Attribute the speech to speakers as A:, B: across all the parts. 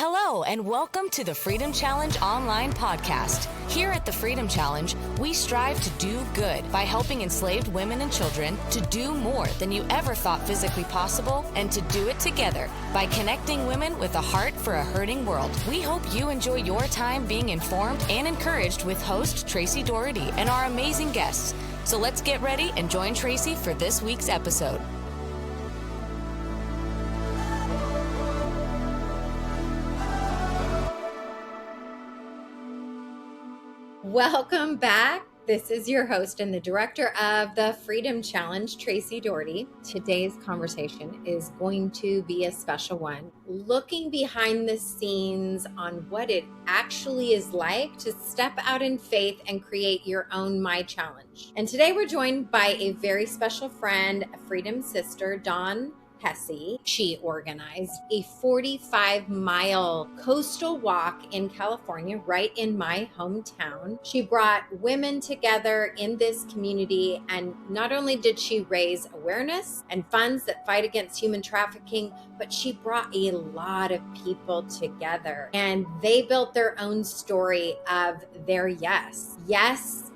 A: Hello, and welcome to the Freedom Challenge online podcast. Here at the Freedom Challenge, we strive to do good by helping enslaved women and children to do more than you ever thought physically possible, and to do it together by connecting women with a heart for a hurting world. We hope you enjoy your time being informed and encouraged with host Tracy Doherty and our amazing guests. So let's get ready and join Tracy for this week's episode.
B: Welcome back. This is your host and the director of the Freedom Challenge, Tracy Doherty. Today's conversation is going to be a special one, looking behind the scenes on what it actually is like to step out in faith and create your own My Challenge. And today we're joined by a very special friend, a Freedom sister, Dawn Hesse. She organized a 45-mile coastal walk in California, right in my hometown. She brought women together in this community, and not only did she raise awareness and funds that fight against human trafficking, but she brought a lot of people together, and they built their own story of their yes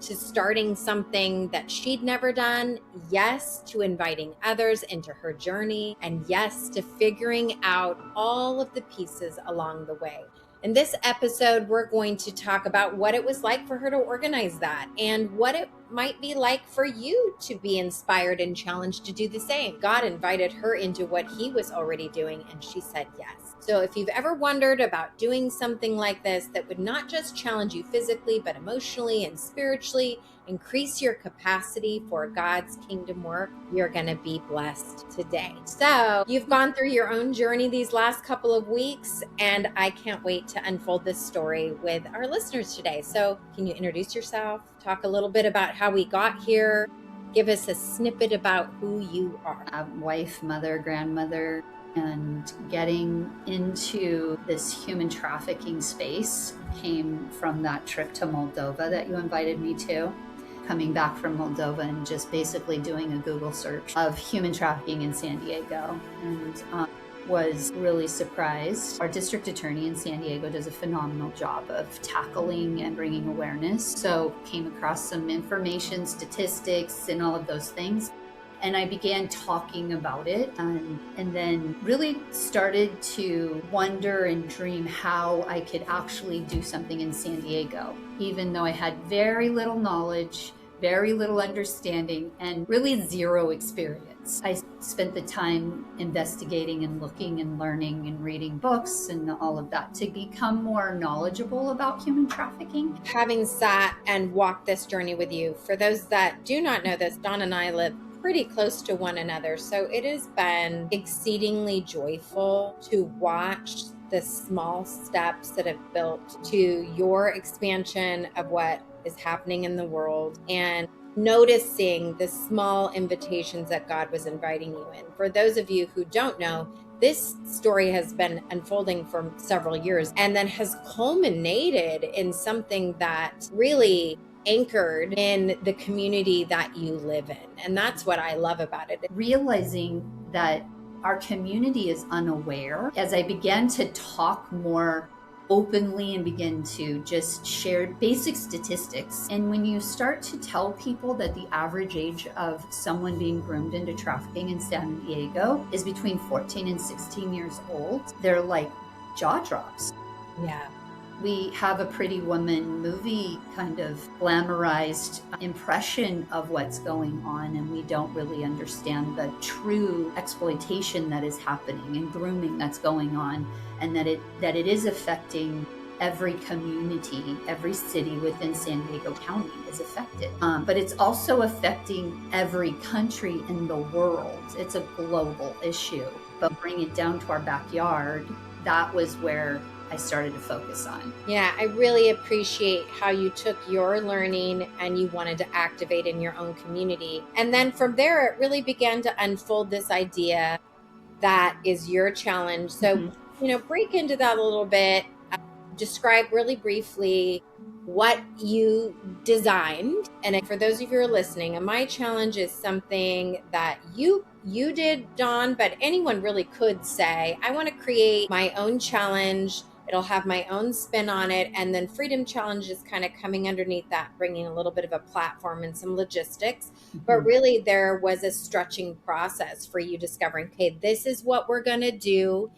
B: to starting something that she'd never done, yes to inviting others into her journey, and yes to figuring out all of the pieces along the way. In this episode, we're going to talk about what it was like for her to organize that and what it might be like for you to be inspired and challenged to do the same. God invited her into what he was already doing, and she said yes. So if you've ever wondered about doing something like this that would not just challenge you physically, but emotionally and spiritually, increase your capacity for God's kingdom work, you're going to be blessed today. So you've gone through your own journey these last couple of weeks, and I can't wait to unfold this story with our listeners today. So can you introduce yourself, talk a little bit about how we got here, give us a snippet about who you are?
C: Wife, mother, grandmother, and getting into this human trafficking space came from that trip to Moldova that you invited me to. Coming back from Moldova and just basically doing a Google search of human trafficking in San Diego, and was really surprised. Our district attorney in San Diego does a phenomenal job of tackling and bringing awareness. So came across some information, statistics, and all of those things. And I began talking about it, and then really started to wonder and dream how I could actually do something in San Diego, even though I had very little knowledge, very little understanding, and really zero experience. I spent the time investigating and looking and learning and reading books and all of that to become more knowledgeable about human trafficking.
B: Having sat and walked this journey with you, for those that do not know this, Dawn and I live pretty close to one another. So it has been exceedingly joyful to watch the small steps that have built to your expansion of what is happening in the world, and noticing the small invitations that God was inviting you in. For those of you who don't know, this story has been unfolding for several years and then has culminated in something that really anchored in the community that you live in. And that's what I love about it.
C: Realizing that our community is unaware, as I began to talk more openly and begin to just share basic statistics. And when you start to tell people that the average age of someone being groomed into trafficking in San Diego is between 14 and 16 years old, they're like jaw drops.
B: Yeah.
C: We have a Pretty Woman movie kind of glamorized impression of what's going on, and we don't really understand the true exploitation that is happening and grooming that's going on, and that it is affecting every community, every city within San Diego County is affected. But it's also affecting every country in the world. It's a global issue. But bring it down to our backyard, that was where I started to focus on.
B: Yeah, I really appreciate how you took your learning and you wanted to activate in your own community. And then from there, it really began to unfold this idea that is your challenge. So, break into that a little bit. Describe really briefly what you designed. And for those of you who are listening, a My Challenge is something that you did, Dawn, but anyone really could say, I want to create my own challenge. It'll have my own spin on it. And then Freedom Challenge is kind of coming underneath that, bringing a little bit of a platform and some logistics. But really, there was a stretching process for you discovering, okay, this is what we're going to do.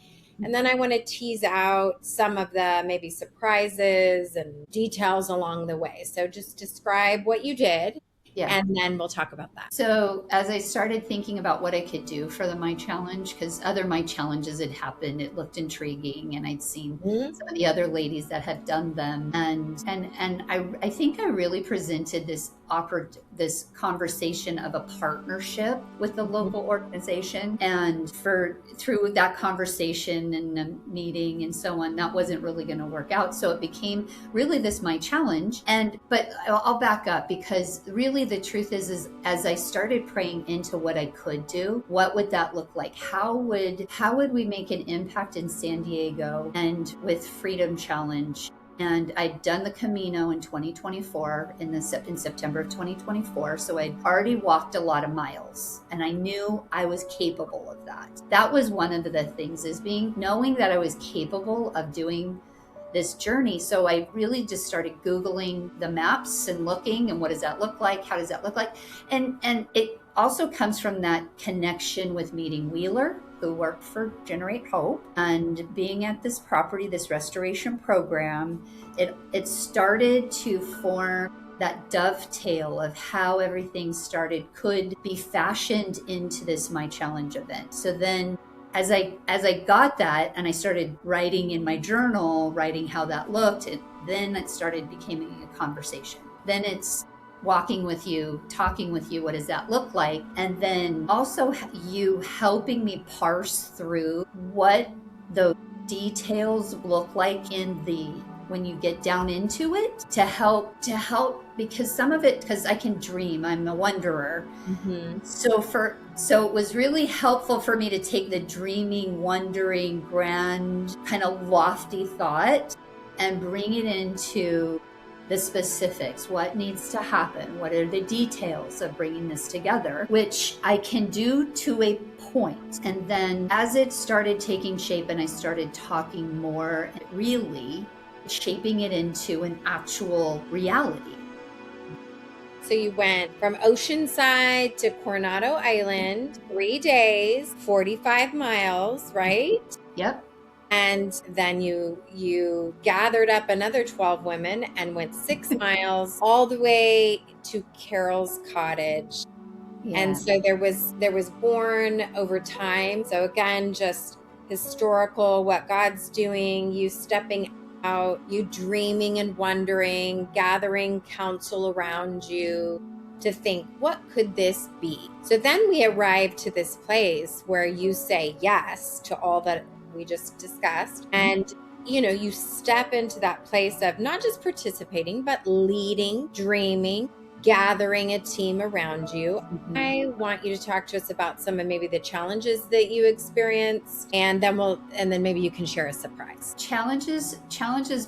B: And then I want to tease out some of the maybe surprises and details along the way. So just describe what you did.
C: Yeah.
B: And then we'll talk about that.
C: So as I started thinking about what I could do for the My Challenge, because other My Challenges had happened, it looked intriguing, and I'd seen some of the other ladies that had done them, and I think I really presented this conversation of a partnership with the local organization, and through that conversation and a meeting and so on, that wasn't really going to work out. So it became really this My Challenge. But I'll back up, because really the truth is as I started praying into what I could do, what would that look like? How would we make an impact in San Diego and with Freedom Challenge? And I'd done the Camino in 2024, in September of 2024. So I'd already walked a lot of miles, and I knew I was capable of that. That was one of the things, is knowing that I was capable of doing this journey. So I really just started Googling the maps and looking, and what does that look like? How does that look like? And it also comes from that connection with meeting Wheeler, who worked for Generate Hope, and being at this property, this restoration program. It started to form that dovetail of how everything could be fashioned into this My Challenge event. So then as I got that, and I started writing in my journal, writing how that looked, then it started becoming a conversation. Then it's walking with you, talking with you, what does that look like? And then also you helping me parse through what the details look like when you get down into it, to help, because some of it, because I can dream, I'm a wanderer. So it was really helpful for me to take the dreaming, wondering, grand, kind of lofty thought and bring it into the specifics. What needs to happen? What are the details of bringing this together? Which I can do to a point. And then as it started taking shape and I started talking more, really shaping it into an actual reality.
B: So you went from Oceanside to Coronado Island, 3 days, 45 miles, right?
C: Yep.
B: And then you gathered up another 12 women and went 6 miles all the way to Carol's cottage. Yeah. And so there was born over time. So again, just historical, what God's doing, you stepping out, you dreaming and wondering, gathering counsel around you to think, what could this be? So then we arrive to this place where you say yes to all that we just discussed. And, you step into that place of not just participating, but leading, dreaming, gathering a team around you. I want you to talk to us about some of maybe the challenges that you experienced, and then maybe you can share a surprise.
C: Challenges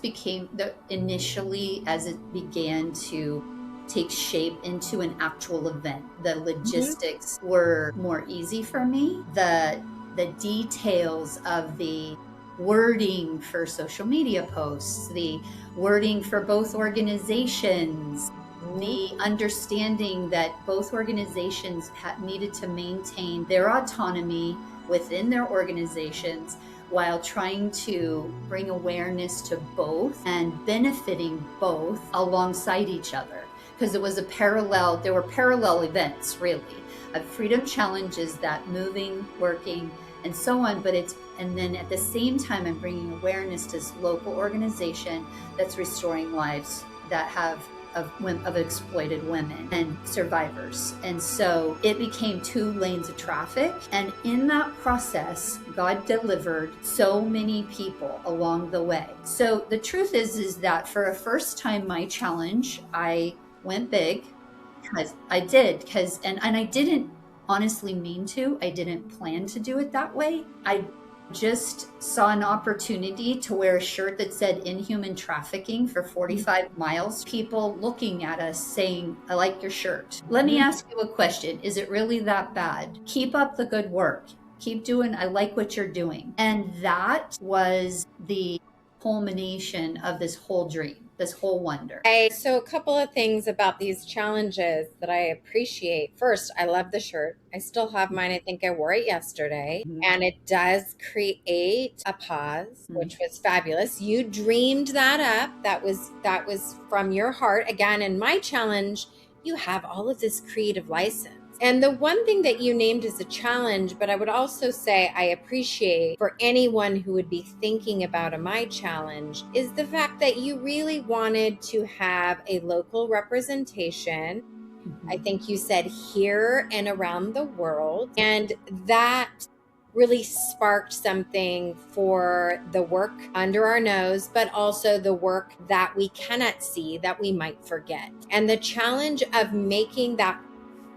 C: became initially, as it began to take shape into an actual event, the logistics were more easy for me. The details of the wording for social media posts, the wording for both organizations, the understanding that both organizations needed to maintain their autonomy within their organizations while trying to bring awareness to both and benefiting both alongside each other. Because there were parallel events, really, of Freedom Challenges, that moving, working, and so on. And then at the same time, I'm bringing awareness to this local organization that's restoring lives that of exploited women and survivors. And so it became 2 lanes of traffic. And in that process, God delivered so many people along the way. So the truth is that for a first time My Challenge, I went big, because I did, and I didn't honestly mean to. I didn't plan to do it that way. I just saw an opportunity to wear a shirt that said "Inhuman Trafficking" for 45 miles. People looking at us saying, "I like your shirt. Let me ask you a question. Is it really that bad? Keep up the good work. Keep doing, I like what you're doing." And that was the culmination of this whole dream, this whole wonder.
B: So a couple of things about these challenges that I appreciate. First, I love the shirt. I still have mine. I think I wore it yesterday.
C: Mhm.
B: And it does create a pause, which was fabulous. You dreamed that up. That was from your heart. Again, in my challenge, you have all of this creative license. And the one thing that you named as a challenge, but I would also say I appreciate for anyone who would be thinking about a My Challenge, is the fact that you really wanted to have a local representation. I think you said here and around the world. And that really sparked something for the work under our nose, but also the work that we cannot see, that we might forget. And the challenge of making that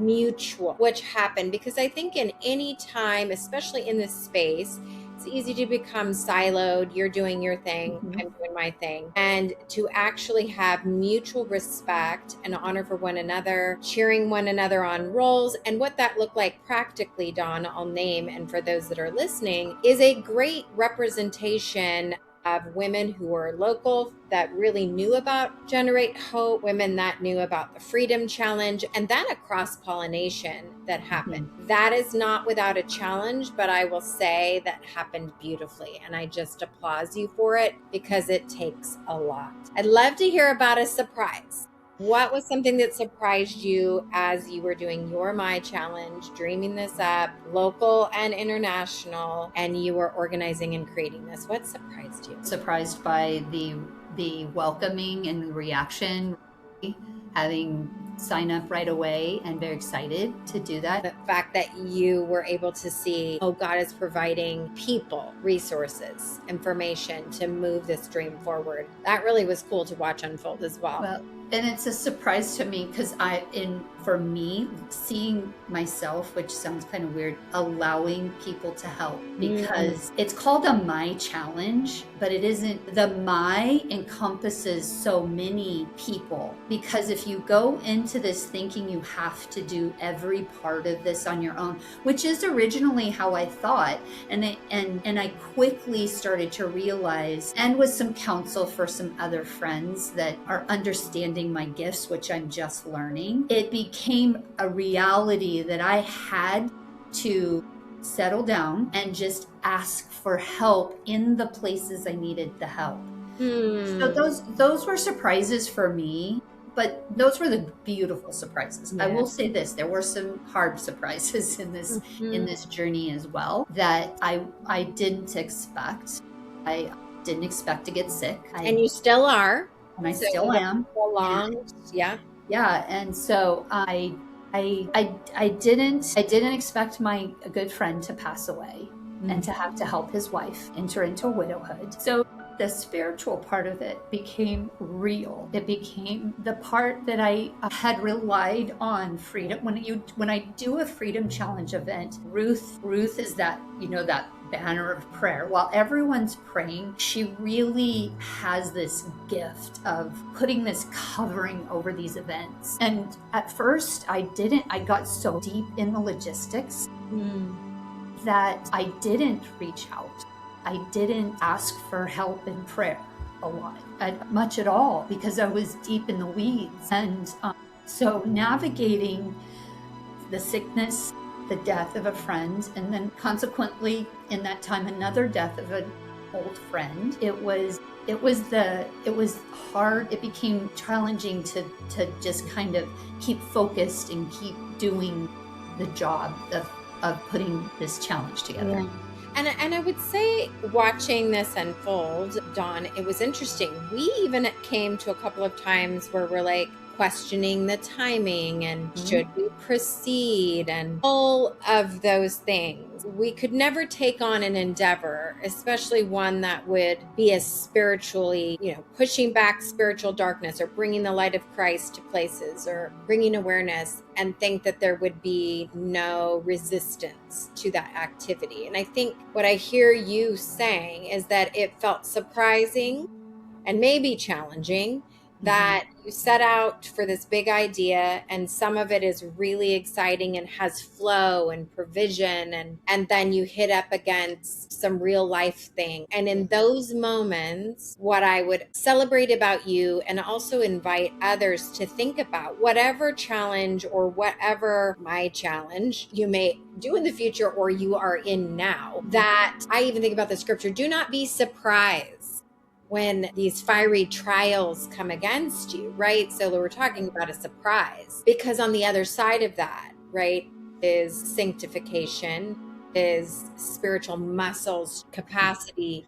B: mutual, which happened because I think in any time, especially in this space, it's easy to become siloed. You're doing your thing, I'm doing my thing. And to actually have mutual respect and honor for one another, cheering one another on roles, and what that looked like practically, Dawn, I'll name, and for those that are listening, is a great representation of women who were local that really knew about Generate Hope, women that knew about the Freedom Challenge, and then a cross-pollination that happened. That is not without a challenge, but I will say that happened beautifully. And I just applaud you for it because it takes a lot. I'd love to hear about a surprise. What was something that surprised you as you were doing your My Challenge, dreaming this up, local and international, and you were organizing and creating this? What surprised you?
C: Surprised by the welcoming and the reaction, having sign up right away and very excited to do that.
B: The fact that you were able to see, oh, God is providing people, resources, information to move this dream forward. That really was cool to watch unfold as well.
C: Well, and it's a surprise to me because for me, seeing myself, which sounds kind of weird, allowing people to help, because it's called a My Challenge, but it isn't. The My encompasses so many people, because if you go into this thinking you have to do every part of this on your own, which is originally how I thought, and I quickly started to realize, and with some counsel for some other friends that are understanding my gifts, which I'm just learning, it became a reality that I had to settle down and just ask for help in the places I needed the help. So those were surprises for me, but those were the beautiful surprises. I will say this, there were some hard surprises in this journey as well that I didn't expect. I didn't expect to get sick.
B: And you still are.
C: And I still am.
B: Yeah.
C: And so I didn't expect my good friend to pass away and to have to help his wife enter into widowhood. So the spiritual part of it became real. It became the part that I had relied on. Freedom. When I do a Freedom Challenge event, Ruth is that, that banner of prayer. While everyone's praying, she really has this gift of putting this covering over these events. And at first I got so deep in the logistics that I didn't reach out. I didn't ask for help in prayer a lot, much at all, because I was deep in the weeds. And so navigating the sickness, the death of a friend, and then consequently in that time another death of an old friend, it was hard. It became challenging to just kind of keep focused and keep doing the job of putting this challenge together.
B: And I would say, watching this unfold, Dawn, it was interesting. We even came to a couple of times where we're like questioning the timing and should we proceed and all of those things. We could never take on an endeavor, especially one that would be as spiritually, pushing back spiritual darkness or bringing the light of Christ to places or bringing awareness, and think that there would be no resistance to that activity. And I think what I hear you saying is that it felt surprising and maybe challenging, that you set out for this big idea, and some of it is really exciting and has flow and provision, and then you hit up against some real life thing. And in those moments, what I would celebrate about you, and also invite others to think about whatever challenge or whatever my challenge you may do in the future or you are in now, that I even think about the scripture, do not be surprised when these fiery trials come against you, right? So we're talking about a surprise, because on the other side of that, right, is sanctification, is spiritual muscles capacity,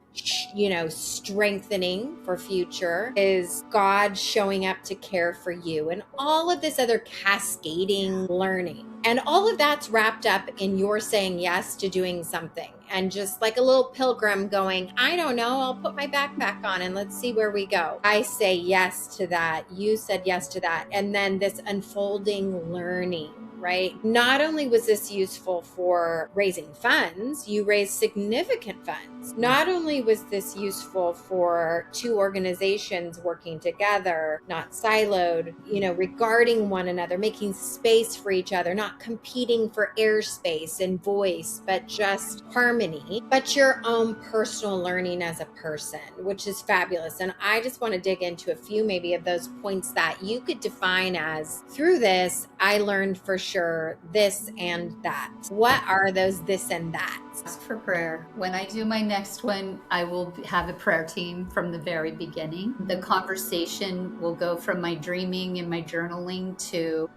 B: strengthening for future, is God showing up to care for you, and all of this other cascading learning. And all of that's wrapped up in your saying yes to doing something. And just like a little pilgrim going, I don't know, I'll put my backpack on and let's see where we go. I say yes to that. You said yes to that. And then this unfolding learning, right? Not only was this useful for raising funds, you raised significant funds. Not only was this useful for two organizations working together, not siloed, regarding one another, making space for each other, not competing for airspace and voice, but just harmony, but your own personal learning as a person, which is fabulous. And I just want to dig into a few maybe of those points that you could define as, through this, I learned for sure this and that. What are those this and that?
C: Ask for prayer. When I do my next one, I will have a prayer team from the very beginning. The conversation will go from my dreaming and my journaling to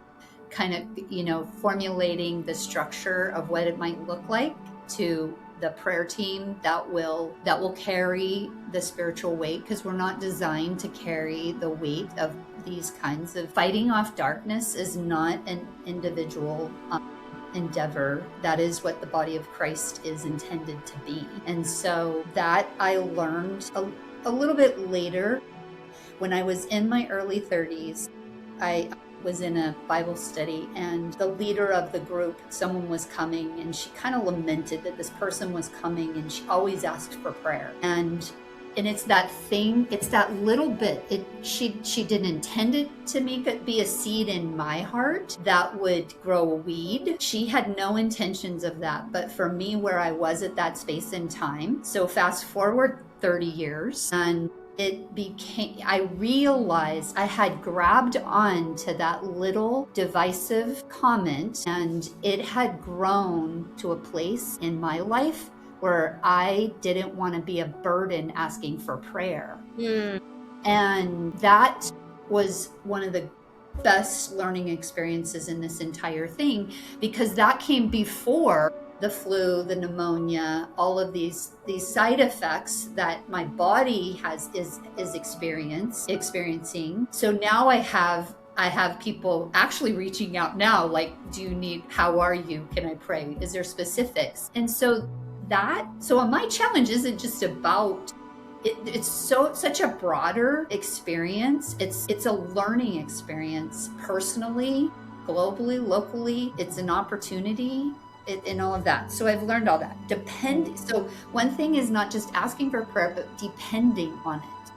C: kind of, formulating the structure of what it might look like, to the prayer team that will carry the spiritual weight, because we're not designed to carry the weight of these kinds of fighting off darkness. Is not an individual endeavor. That is what the body of Christ is intended to be. And so that I learned a little bit later. When I was in my early 30s, I was in a Bible study, and the leader of the group, someone was coming, and she kind of lamented that this person was coming, and she always asked for prayer. And it's that thing, it's that little bit. She didn't intend it to be a seed in my heart that would grow a weed. She had no intentions of that. But for me, where I was at that space in time, so fast forward 30 years, and I realized I had grabbed on to that little divisive comment, and it had grown to a place in my life where I didn't want to be a burden asking for prayer. And that was one of the best learning experiences in this entire thing, because that came before the flu, the pneumonia, all of these side effects that my body is experiencing. So now I have people actually reaching out now, like, how are you? Can I pray? Is there specifics? And so my challenge isn't just about it's such a broader experience. It's a learning experience, personally, globally, locally. It's an opportunity. And all of that. So I've learned all that. So one thing is not just asking for prayer, but depending on it.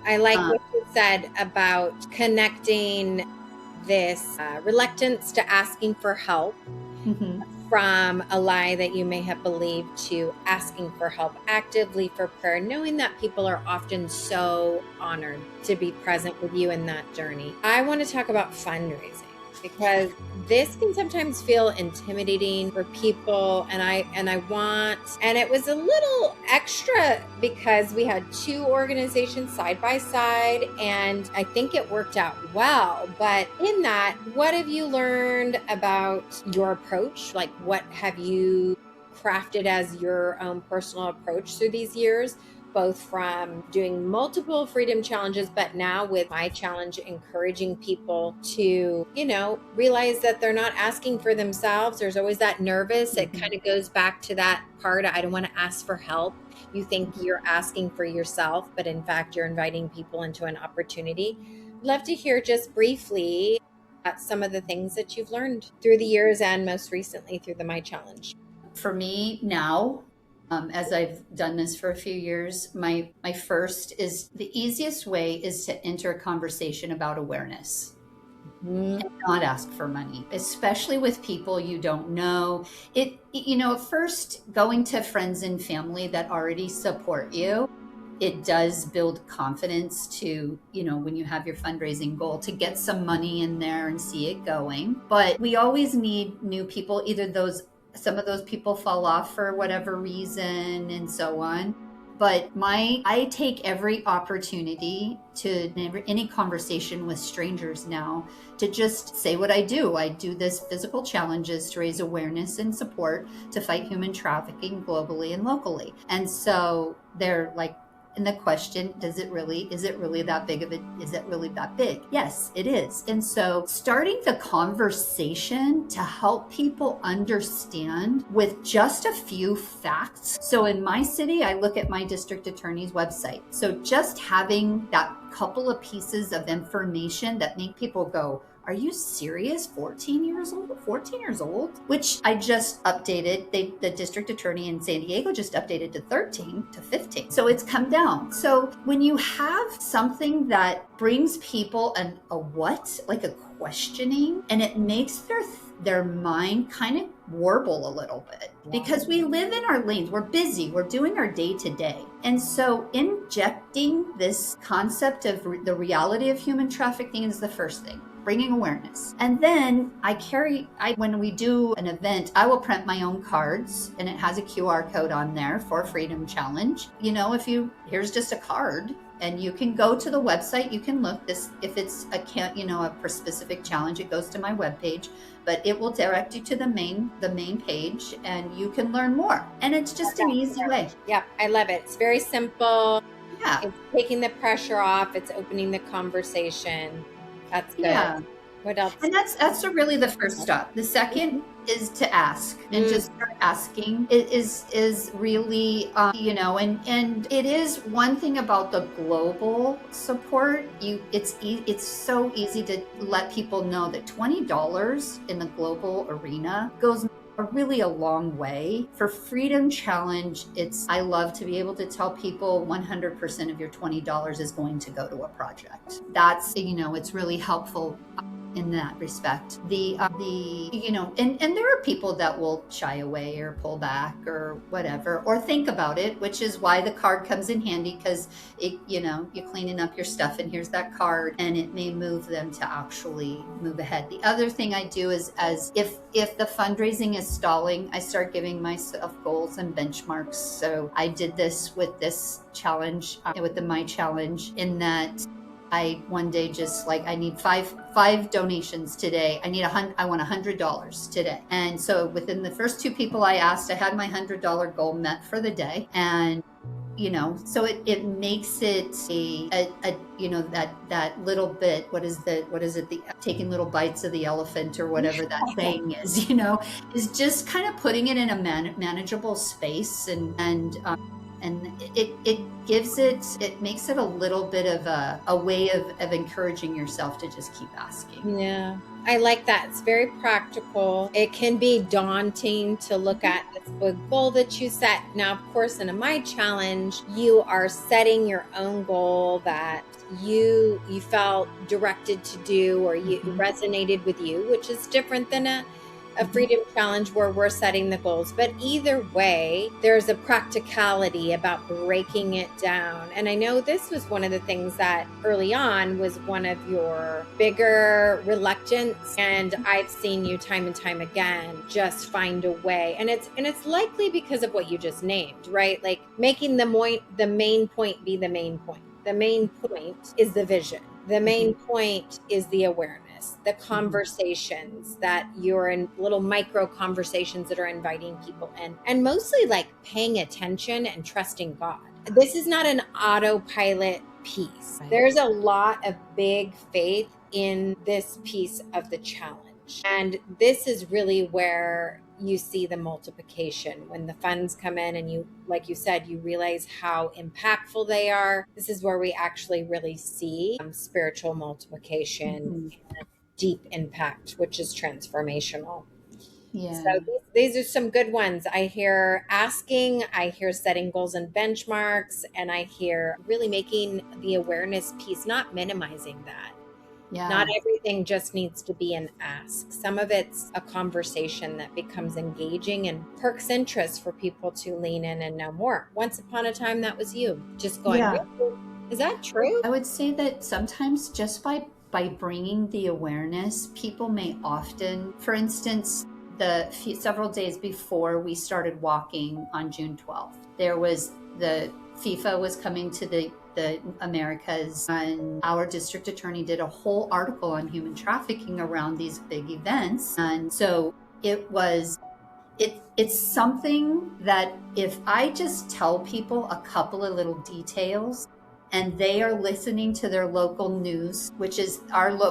B: I like what you said about connecting this reluctance to asking for help from a lie that you may have believed, to asking for help actively for prayer, knowing that people are often so honored to be present with you in that journey. I want to talk about fundraising, because this can sometimes feel intimidating for people, and it was a little extra because we had two organizations side by side, and I think it worked out well. But in that, what have you learned about your approach? Like, what have you crafted as your own personal approach through these years? Both from doing multiple freedom challenges, but now with my challenge, encouraging people to, realize that they're not asking for themselves. There's always that nervous. It kind of goes back to that part. I don't want to ask for help. You think you're asking for yourself, but in fact, you're inviting people into an opportunity. Love to hear just briefly some of the things that you've learned through the years, and most recently through the My Challenge.
C: For me now, As I've done this for a few years, my first is the easiest way is to enter a conversation about awareness.
B: Mhm.
C: And not ask for money, especially with people you don't know. At first, going to friends and family that already support you, it does build confidence to, when you have your fundraising goal, to get some money in there and see it going. But we always need new people, some of those people fall off for whatever reason and so on. But I take every opportunity to any conversation with strangers now to just say what I do. I do this physical challenges to raise awareness and support to fight human trafficking globally and locally. And so they're like, and the question, is it really that big of it? Is it really that big? Yes, it is. And so starting the conversation to help people understand with just a few facts. So in my city, I look at my district attorney's website. So just having that couple of pieces of information that make people go, are you serious? 14 years old, which I just updated. The district attorney in San Diego just updated to 13 to 15. So it's come down. So when you have something that brings people a what, like a questioning, and it makes their mind kind of warble a little bit, because we live in our lanes. We're busy. We're doing our day to day. And so injecting this concept of the reality of human trafficking is the first thing. Bringing awareness. And then when we do an event, I will print my own cards, and it has a QR code on there for Freedom Challenge. Here's just a card, and you can go to the website. You can look this, if it's a specific challenge, it goes to my webpage, but it will direct you to the main page, and you can learn more. And it's just an easy way.
B: Yeah, I love it. It's very simple.
C: Yeah.
B: It's taking the pressure off. It's opening the conversation. That's good. Yeah. What else?
C: And that's really the first step. The second is to ask, and just start asking. It is really, and it is one thing about the global support. It's so easy to let people know that $20 in the global arena goes really a long way. For Freedom Challenge, I love to be able to tell people 100% of your $20 is going to go to a project. That's, it's really helpful in that respect. And there are people that will shy away or pull back or whatever, or think about it, which is why the card comes in handy, because you're cleaning up your stuff and here's that card, and it may move them to actually move ahead. The other thing I do is, if the fundraising is stalling, I start giving myself goals and benchmarks. So I did this with this challenge, with the My Challenge, in that I one day just I need five donations today. I want $100 today. And so within the first 2 people I asked, I had my $100 goal met for the day. And so it makes it that little bit, what is it, taking little bites of the elephant, or whatever that saying is, is just kind of putting it in a manageable space, and it makes it a little bit of a way of encouraging yourself to just keep asking.
B: Yeah, I like that. It's very practical. It can be daunting to look at this big goal that you set. Now, of course, in a My Challenge, you are setting your own goal that you felt directed to do, or you resonated with you, which is different than a Freedom Challenge where we're setting the goals. But either way, there's a practicality about breaking it down. And I know this was one of the things that early on was one of your bigger reluctance. And I've seen you time and time again just find a way. And it's likely because of what you just named, right? Like making the main point be the main point. The main point is the vision. The main point is the awareness, the conversations that you're in, little micro conversations that are inviting people in, and mostly paying attention and trusting God. This is not an autopilot piece. Right. There's a lot of big faith in this piece of the challenge. And this is really where you see the multiplication when the funds come in, and you, like you said, you realize how impactful they are. This is where we actually really see spiritual multiplication and deep impact, which is transformational.
C: Yeah.
B: So these are some good ones. I hear asking, I hear setting goals and benchmarks, and I hear really making the awareness piece, not minimizing that.
C: Yeah.
B: Not everything just needs to be an ask. Some of it's a conversation that becomes engaging and perks interest for people to lean in and know more. Once upon a time, that was you just going,
C: Yeah.
B: is that true?
C: I would say that sometimes just by bringing the awareness, people may often, for instance, several days before we started walking on June 12th, there was the FIFA was coming to the Americas, and our district attorney did a whole article on human trafficking around these big events. And so it's something that if I just tell people a couple of little details and they are listening to their local news, which is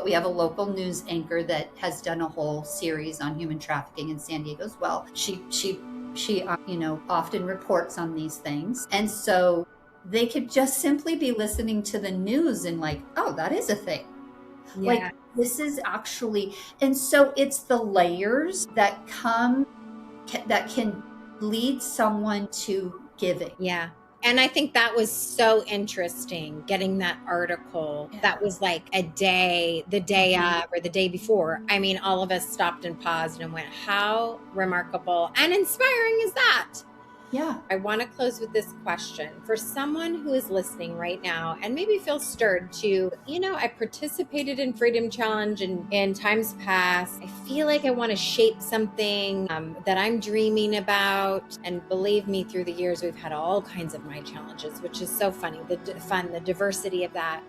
C: we have a local news anchor that has done a whole series on human trafficking in San Diego as well. She often reports on these things. And so they could just simply be listening to the news and like, oh, that is a thing.
B: Yeah.
C: Like this is actually, and so it's the layers that can lead someone to giving.
B: Yeah. And I think that was so interesting, getting that article.
C: Yeah.
B: That was like the day of or the day before. I mean, all of us stopped and paused and went, how remarkable and inspiring is that?
C: Yeah.
B: I want to close with this question. For someone who is listening right now and maybe feels stirred to, I participated in Freedom Challenge in times past. I feel like I want to shape something that I'm dreaming about. And believe me, through the years, we've had all kinds of my challenges, which is so funny. The diversity of that.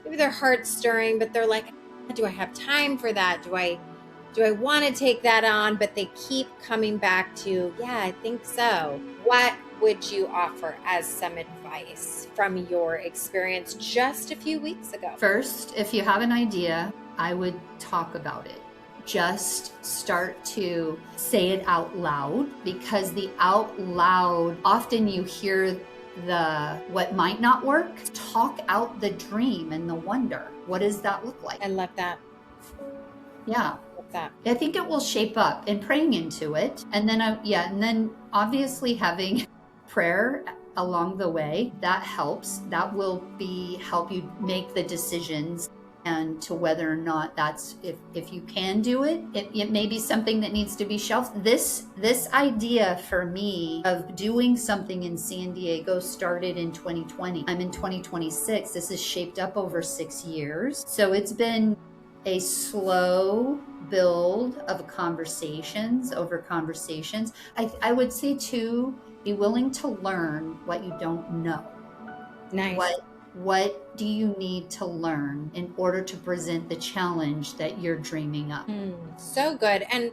B: Maybe they're heart stirring, but they're like, do I have time for that? Do I want to take that on? But they keep coming back to, yeah, I think so. What would you offer as some advice from your experience just a few weeks ago?
C: First, if you have an idea, I would talk about it. Just start to say it out loud, because the out loud, often you hear what might not work. Talk out the dream and the wonder. What does that look like?
B: I love that.
C: Yeah.
B: That.
C: I think it will shape up, and praying into it. And then obviously having prayer along the way, that helps. That will help you make the decisions and to whether or not that's, if you can do it, it may be something that needs to be shelved. This idea for me of doing something in San Diego started in 2020. I'm in 2026. This is shaped up over 6 years. So it's been a slow build of conversations over conversations. I would say too, be willing to learn what you don't know.
B: Nice.
C: What do you need to learn in order to present the challenge that you're dreaming up?
B: So good. And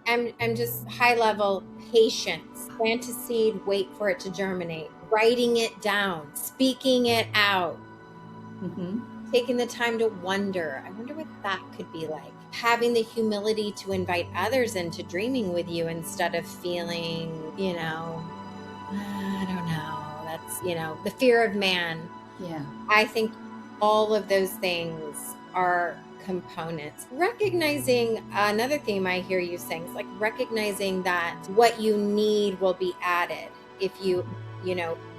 B: I'm just high level patience. Plant a seed, wait for it to germinate. Writing it down, speaking it out. Taking the time to wonder. I wonder what that could be like. Having the humility to invite others into dreaming with you instead of feeling, I don't know. That's, the fear of man.
C: Yeah.
B: I think all of those things are components. Recognizing another theme I hear you saying is like recognizing that what you need will be added if you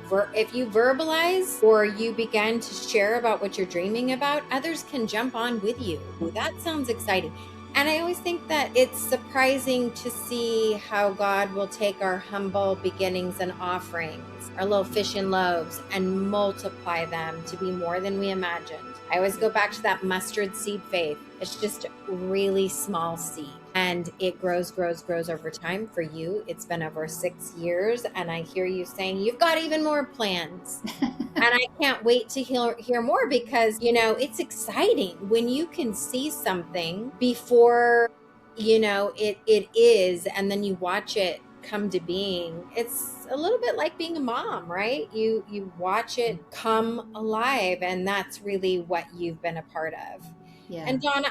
B: verbalize or you begin to share about what you're dreaming about, others can jump on with you. That sounds exciting. And I always think that it's surprising to see how God will take our humble beginnings and offerings, our little fish and loaves, and multiply them to be more than we imagined. I always go back to that mustard seed faith. It's just a really small seed. And it grows over time. For you, it's been over 6 years. And I hear you saying, you've got even more plans. And I can't wait to hear more because, it's exciting when you can see something before, it is. And then you watch it come to being. It's a little bit like being a mom, right? You watch it come alive. And that's really what you've been a part of. Yeah. And Dawn,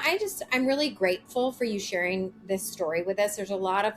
B: I'm really grateful for you sharing this story with us. There's a lot of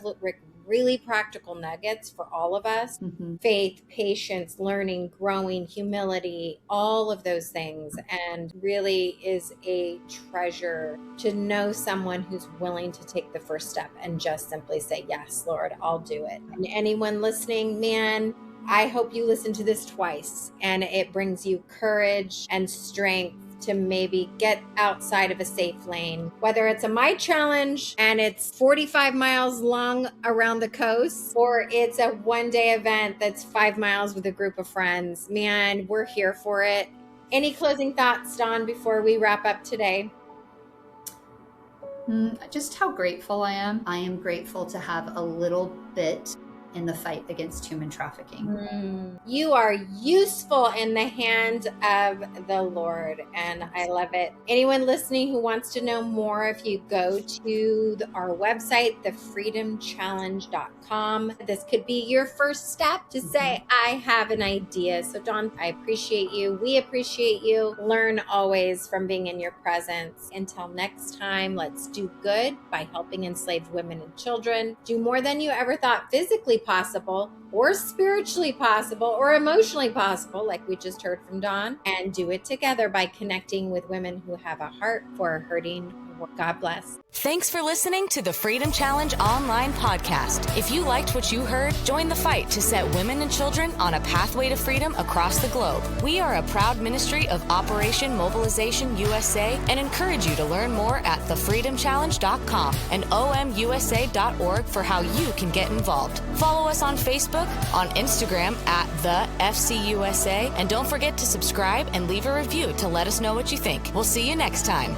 B: really practical nuggets for all of us. Faith, patience, learning, growing, humility, all of those things. And really is a treasure to know someone who's willing to take the first step and just simply say, yes, Lord, I'll do it. And anyone listening, man, I hope you listen to this twice and it brings you courage and strength to maybe get outside of a safe lane, whether it's a My Challenge and it's 45 miles long around the coast, or it's a one-day event that's 5 miles with a group of friends. Man, we're here for it. Any closing thoughts, Dawn, before we wrap up today?
C: Just how grateful I am. I am grateful to have a little bit in the fight against human trafficking.
B: You are useful in the hand of the Lord, and I love it. Anyone listening who wants to know more, if you go to our website, thefreedomchallenge.com, this could be your first step to say, I have an idea. So Dawn, I appreciate you. We appreciate you. Learn always from being in your presence. Until next time, let's do good by helping enslaved women and children. Do more than you ever thought physically possible, or spiritually possible, or emotionally possible, like we just heard from Dawn, and do it together by connecting with women who have a heart for a hurting world. God bless.
A: Thanks for listening to the Freedom Challenge online podcast. If you liked what you heard, join the fight to set women and children on a pathway to freedom across the globe. We are a proud ministry of Operation Mobilization USA and encourage you to learn more at thefreedomchallenge.com and omusa.org for how you can get involved. Follow us on Facebook, on Instagram at the FCUSA, and don't forget to subscribe and leave a review to let us know what you think. We'll see you next time.